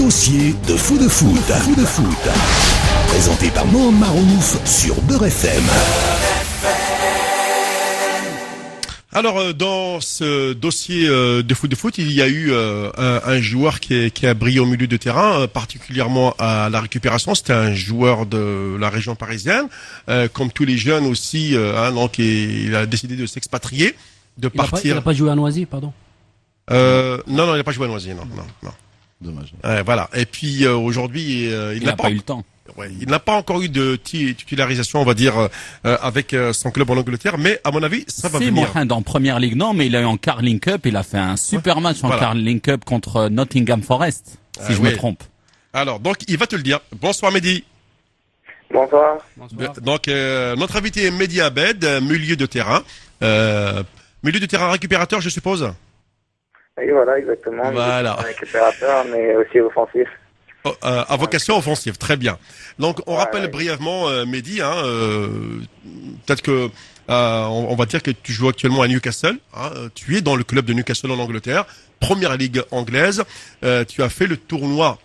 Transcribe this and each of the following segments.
dossier de Fou de Foot. Fou de Foot. Présenté par Mohamed Marouf sur Beurre FM. Alors, dans ce dossier de foot, il y a eu un joueur qui a brillé au milieu de terrain, particulièrement à la récupération. C'était un joueur de la région parisienne, comme tous les jeunes aussi. Donc, il a décidé de s'expatrier, de partir. Il n'a pas joué à Noisy, pardon. Non, il n'a pas joué à Noisy, non. Dommage. Voilà. Et puis aujourd'hui, il n'a pas eu le temps. Ouais, il n'a pas encore eu de titularisation, on va dire, avec son club en Angleterre, mais à mon avis, ça va venir. C'est dans Première Ligue, non, mais il a eu en Carling Cup, il a fait un super match en Carling Cup contre Nottingham Forest, si je me trompe. Alors, donc, il va te le dire. Bonsoir Mehdi. Bonsoir. Donc, notre invité est Mehdi Abed, milieu de terrain. Milieu de terrain récupérateur, je suppose? Oui, voilà, exactement. Voilà. Récupérateur, mais aussi offensif. À vocation offensive, très bien. Donc on rappelle brièvement Mehdi, peut-être que on va dire que tu joues actuellement à Newcastle, tu es dans le club de Newcastle en Angleterre, première ligue anglaise, tu as fait le tournoi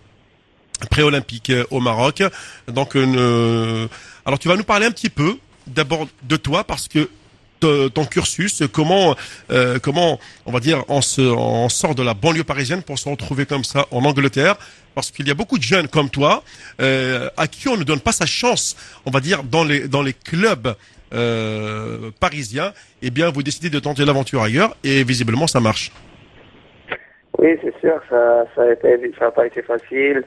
pré-olympique au Maroc. Donc alors tu vas nous parler un petit peu d'abord de toi parce que ton cursus, comment on va dire on sort de la banlieue parisienne pour se retrouver comme ça en Angleterre, parce qu'il y a beaucoup de jeunes comme toi à qui on ne donne pas sa chance, on va dire dans les clubs parisiens. Eh bien, vous décidez de tenter l'aventure ailleurs et visiblement ça marche. Oui, c'est sûr, ça a pas été facile.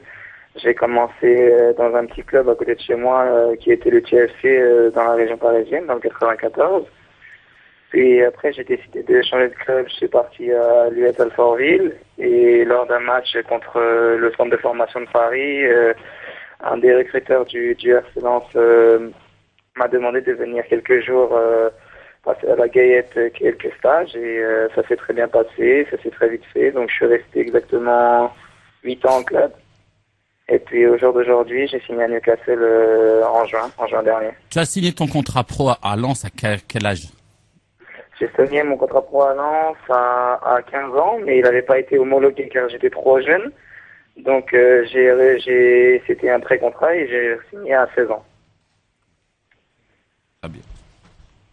J'ai commencé dans un petit club à côté de chez moi qui était le TFC dans la région parisienne, dans le 94. Puis après, j'ai décidé de changer de club. Je suis parti à l'US Alfortville. Et lors d'un match contre le centre de formation de Paris, un des recruteurs du RC Lens m'a demandé de venir quelques jours passer à la Gaillette quelques stages. Et ça s'est très bien passé, ça s'est très vite fait. Donc je suis resté exactement 8 ans en club. Et puis au jour d'aujourd'hui, j'ai signé à Newcastle en juin dernier. Tu as signé ton contrat pro à Lens à quel âge? J'ai signé mon contrat pro à Lens à 15 ans, mais il n'avait pas été homologué car j'étais trop jeune. Donc c'était un pré-contrat et j'ai signé à 16 ans. Ah bien.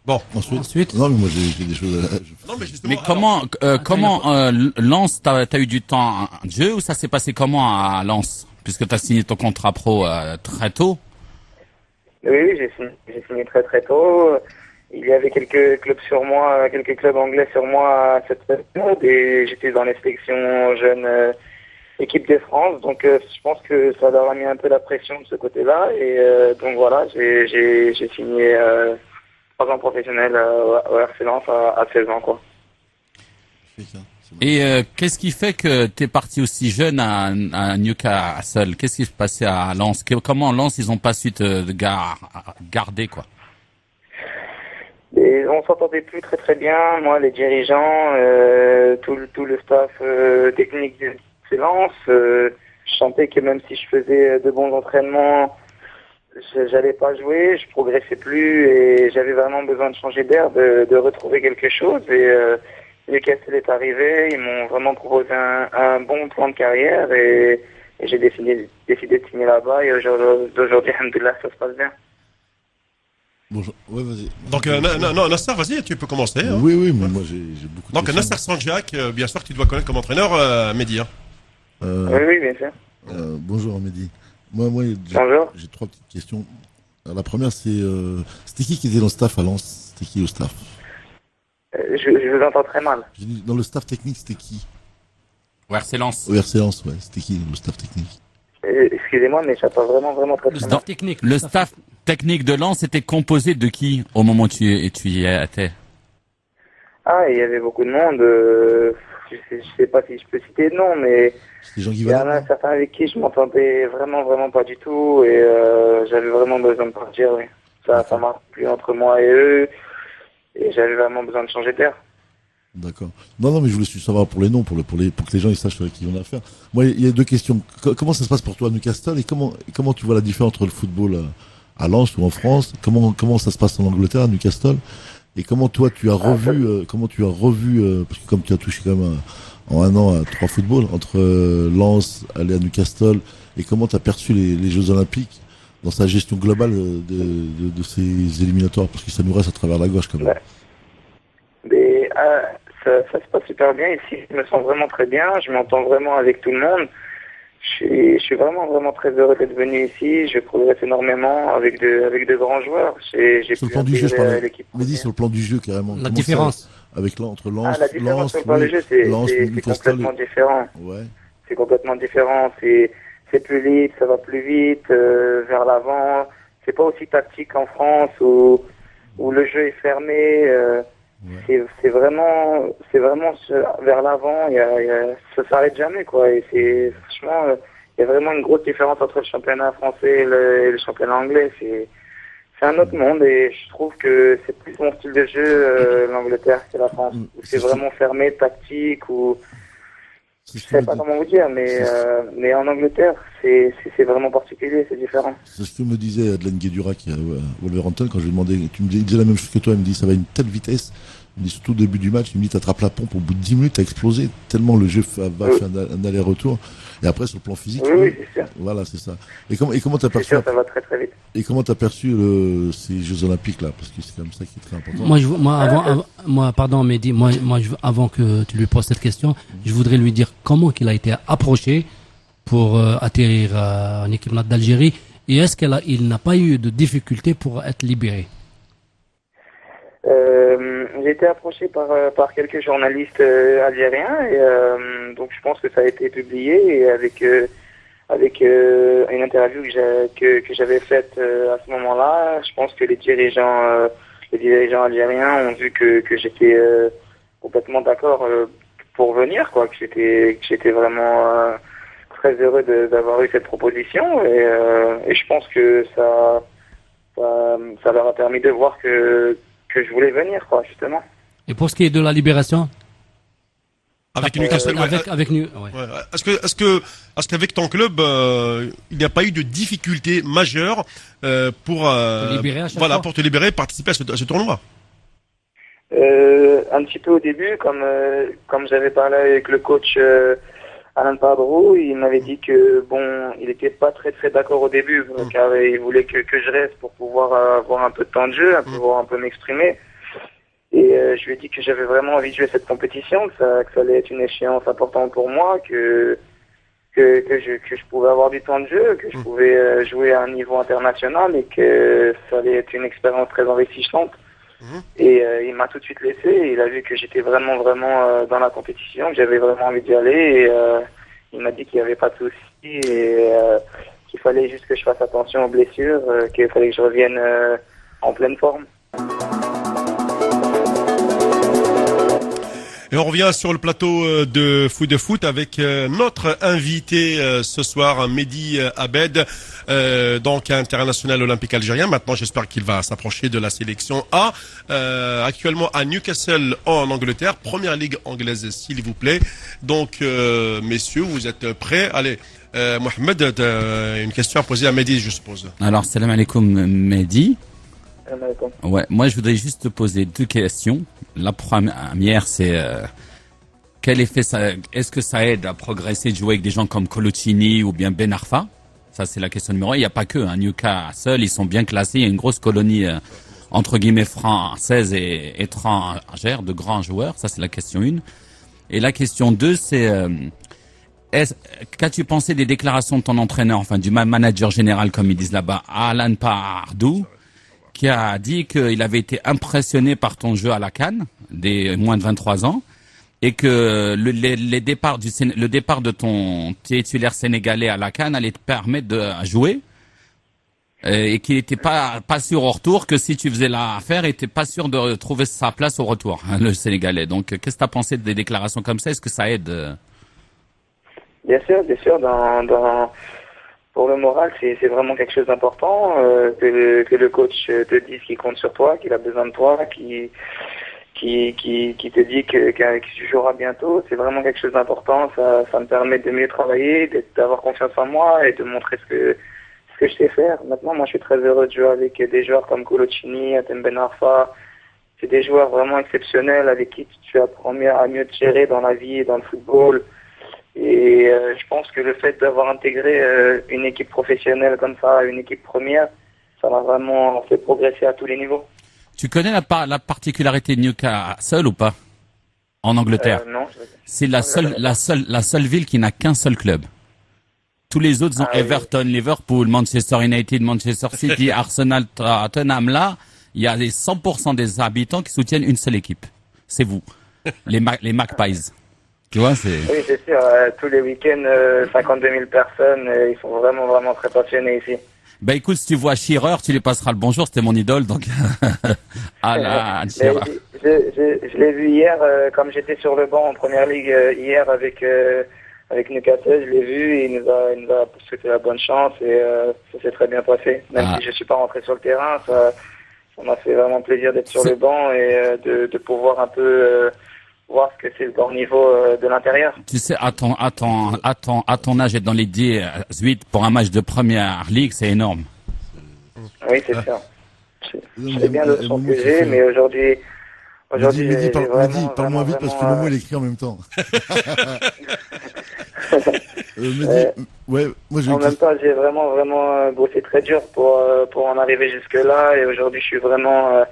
Bon, ensuite. Non, mais moi j'ai des choses à... Non, mais comment Lens, t'as eu du temps de jeu ou ça s'est passé comment à Lens, puisque t'as signé ton contrat pro très tôt? Oui, j'ai signé très tôt. Il y avait quelques clubs anglais sur moi à cette période et j'étais dans les sélections jeunes équipe de France. Donc je pense que ça leur a mis un peu la pression de ce côté-là. Et donc voilà, j'ai signé 3 ans professionnels au RC Lens à 16 ans, quoi. Et qu'est-ce qui fait que t'es parti aussi jeune à Newcastle? Qu'est-ce qui se passait à Lens? Comment Lens, ils ont pas su te garder, quoi? Et on s'entendait plus très bien, moi, les dirigeants, tout le staff technique de Lens. Je sentais que même si je faisais de bons entraînements, j'allais pas jouer, je progressais plus et j'avais vraiment besoin de changer d'air, de retrouver quelque chose. Et Newcastle est arrivé, ils m'ont vraiment proposé un bon plan de carrière et j'ai décidé de signer là-bas. Et aujourd'hui, alhamdoulilah, ça se passe bien. Bonjour. Ouais, vas-y. Donc, non, Nasser, vas-y, tu peux commencer. Hein. Oui, mais moi j'ai beaucoup de Donc, questions. Nasser Sanjak, bien sûr que tu dois connaître comme entraîneur, Mehdi. Oui, bien sûr. Bonjour, Mehdi. Moi Bonjour. j'ai 3 petites questions. Alors, la première, c'était qui était dans le staff à Lens? C'était qui au staff? Je vous entends très mal. Dans le staff technique, c'était qui? Au RC Lens. Au RC Lens, ouais. C'était qui le staff technique? Excusez-moi, mais ça passe vraiment très Le mal. staff technique. Le staff technique de Lens était composé de qui au moment où tu y étais? Ah, il y avait beaucoup de monde. Je sais pas si je peux citer de nom, mais C'était Jean-Guy il y en Valère? a certains avec qui je m'entendais vraiment pas du tout et j'avais vraiment besoin de partir. Oui. Ça marche plus entre moi et eux et j'avais vraiment besoin de changer d'air. D'accord. Non, mais je voulais juste savoir pour les noms, pour que les gens ils sachent avec qui on a affaire. Moi, il y a 2 questions. Comment ça se passe pour toi à Newcastle et comment tu vois la différence entre le football à Lens ou en France? Comment ça se passe en Angleterre à Newcastle? Et comment toi tu as revu, parce que comme tu as touché quand même en un an à 3 footballs entre Lens, aller à Newcastle, et comment tu as perçu les Jeux Olympiques dans sa gestion globale de ces éliminatoires, parce que ça nous reste à travers la gauche quand même. Ouais. Mais ça se passe super bien ici, je me sens vraiment très bien, je m'entends vraiment avec tout le monde. Je suis vraiment très heureux d'être venu ici, je progresse énormément avec de grands joueurs. J'ai Sur le pu plan du jeu, je intégrer parlais. l'équipe Mais dis sur le plan du jeu carrément. La Comment différence. avec entre Lens, la différence Lens, sur le plan du jeu, Lens, c'est Newcastle. complètement différent. Ouais. C'est complètement différent. C'est plus libre, ça va plus vite, vers l'avant. C'est pas aussi tactique qu'en France où le jeu est fermé. C'est vraiment vers l'avant. Ça s'arrête jamais, quoi. Et c'est franchement, il y a vraiment une grosse différence entre le championnat français et le championnat anglais. C'est un autre monde et je trouve que c'est plus mon style de jeu, l'Angleterre, que la France. Où c'est vraiment fermé, tactique, ou je sais pas comment vous dire, mais en Angleterre, c'est vraiment particulier, c'est différent. C'est ce que me disait Adelaine Guédura qui est à Wolverhampton quand je lui demandais, il disait la même chose que toi, il me dit ça va à une telle vitesse. Il me dit surtout au début du match, il me dit t'attrapes la pompe, au bout de 10 minutes t'as explosé, tellement le jeu va faire un aller-retour. Et après sur le plan physique, Oui, c'est sûr. voilà, c'est ça. Et comment t'as C'est perçu sûr, ça va très très vite. Et comment t'as perçu ces Jeux Olympiques là, parce que c'est quand même ça qui est très important. Moi, pardon, Mehdi, avant que tu lui poses cette question, je voudrais lui dire comment qu'il a été approché pour atterrir en équipe nationale d'Algérie et est-ce qu'il n'a pas eu de difficulté pour être libéré? J'ai été approché par quelques journalistes algériens et donc je pense que ça a été publié et avec une interview que j'avais faite à ce moment-là, je pense que les dirigeants algériens ont vu que j'étais complètement d'accord pour venir, quoi, que j'étais vraiment très heureux d'avoir eu cette proposition et je pense que ça leur a permis de voir que je voulais venir, quoi, justement. Et pour ce qui est de la libération? Avec Newcastle, Est-ce qu'avec ton club, il n'y a pas eu de difficultés majeures pour te libérer, participer à ce tournoi? Un petit peu au début, comme j'avais parlé avec le coach Alain Pardreau, il m'avait dit que il n'était pas très très d'accord au début, car il voulait que je reste pour pouvoir avoir un peu de temps de jeu, pouvoir un peu m'exprimer. Et je lui ai dit que j'avais vraiment envie de jouer cette compétition, que ça allait être une échéance importante pour moi, que je pouvais avoir du temps de jeu, que je pouvais jouer à un niveau international et que ça allait être une expérience très enrichissante. Et il m'a tout de suite laissé et il a vu que j'étais vraiment dans la compétition, que j'avais vraiment envie d'y aller et il m'a dit qu'il n'y avait pas de souci et qu'il fallait juste que je fasse attention aux blessures, qu'il fallait que je revienne en pleine forme. Et on revient sur le plateau de foot avec notre invité ce soir, Mehdi Abed, donc international olympique algérien. Maintenant, j'espère qu'il va s'approcher de la sélection A. Actuellement à Newcastle en Angleterre, première ligue anglaise, s'il vous plaît. Donc, messieurs, vous êtes prêts? Allez, Mohamed, une question à poser à Mehdi, je suppose. Alors, salam alaikum Mehdi. Ouais, moi je voudrais juste te poser deux questions. La première, c'est quel effet est-ce que ça aide à progresser de jouer avec des gens comme Coloccini ou bien Ben Arfa? Ça c'est la question numéro 1. Il n'y a pas que Newcastle, ils sont bien classés. Il y a une grosse colonie entre guillemets française et étrangère de grands joueurs. Ça c'est la question 1. Et la question 2, c'est qu'as-tu pensé des déclarations de ton entraîneur, enfin du manager général comme ils disent là-bas, Alain Pardreau, qui a dit qu'il avait été impressionné par ton jeu à la CAN, des moins de 23 ans, et que le départ de ton titulaire sénégalais à la CAN allait te permettre de jouer, et qu'il n'était pas sûr au retour, que si tu faisais l'affaire, il n'était pas sûr de trouver sa place au retour, hein, le sénégalais. Donc, qu'est-ce que tu as pensé des déclarations comme ça? Est-ce que ça aide? Bien sûr, pour le moral, c'est vraiment quelque chose d'important, que le coach te dise qu'il compte sur toi, qu'il a besoin de toi, qui te dit que tu joueras bientôt. C'est vraiment quelque chose d'important. Ça me permet de mieux travailler, d'avoir confiance en moi et de montrer ce que je sais faire. Maintenant, moi, je suis très heureux de jouer avec des joueurs comme Coloccini, Atem Ben Arfa, c'est des joueurs vraiment exceptionnels avec qui tu apprends à mieux te gérer dans la vie et dans le football. Et je pense que le fait d'avoir intégré une équipe professionnelle comme ça, une équipe première, ça m'a vraiment fait progresser à tous les niveaux. Tu connais la particularité de Newcastle ou pas? En Angleterre? Non. C'est la seule ville qui n'a qu'un seul club. Tous les autres ont Everton, Liverpool, Manchester United, Manchester City, Arsenal, Tottenham. Là, il y a 100% des habitants qui soutiennent une seule équipe. C'est vous, les Magpies. Tu vois, c'est... Oui, c'est sûr. Tous les week-ends, 52 000 personnes. Ils sont vraiment, vraiment très passionnés ici. Ben écoute, si tu vois Shearer, tu lui passeras le bonjour. C'était mon idole, donc. Shearer. Je l'ai vu hier, comme j'étais sur le banc en première ligue hier avec Newcastle, je l'ai vu et il nous a souhaité la bonne chance et ça s'est très bien passé. Même si je suis pas rentré sur le terrain, ça m'a fait vraiment plaisir d'être sur le banc et de pouvoir un peu voir ce que c'est le bon niveau de l'intérieur. Tu sais, à ton âge, être dans les 18 pour un match de première ligue, c'est énorme. Oui, c'est sûr. Je sais bien le son que j'ai, mais aujourd'hui, Mehdi, parle-moi vite parce que Momo il écrit en même temps. Mehdi, moi j'ai en même temps, j'ai vraiment bossé très dur pour en arriver jusque-là et aujourd'hui, je suis vraiment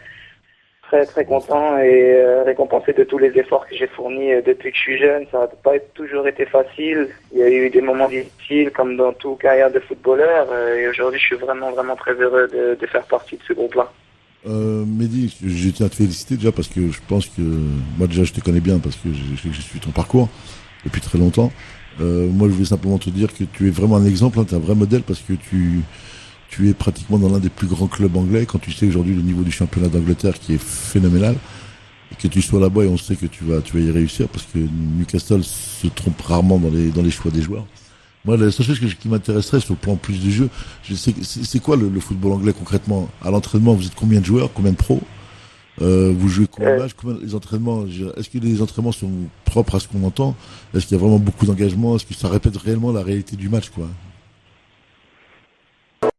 très très content et récompensé de tous les efforts que j'ai fournis depuis que je suis jeune. Ça n'a pas toujours été facile. Il y a eu des moments difficiles comme dans toute carrière de footballeur et aujourd'hui, je suis vraiment très heureux de faire partie de ce groupe-là. Mehdi, je tiens à te féliciter déjà parce que je pense que moi déjà je te connais bien parce que je suis ton parcours depuis très longtemps. Moi je voulais simplement te dire que tu es vraiment un exemple, tu es un vrai modèle parce que tu es pratiquement dans l'un des plus grands clubs anglais quand tu sais aujourd'hui le niveau du championnat d'Angleterre qui est phénoménal et que tu sois là-bas et on sait que tu vas y réussir parce que Newcastle se trompe rarement dans les choix des joueurs. Moi, la seule chose qui m'intéresserait sur le plan plus du jeu, c'est quoi le football anglais concrètement? À l'entraînement, vous êtes combien de joueurs, combien de pros? Vous jouez combien de matchs, les entraînements? Est-ce que les entraînements sont propres à ce qu'on entend? Est-ce qu'il y a vraiment beaucoup d'engagement? Est-ce que ça répète réellement la réalité du match, quoi?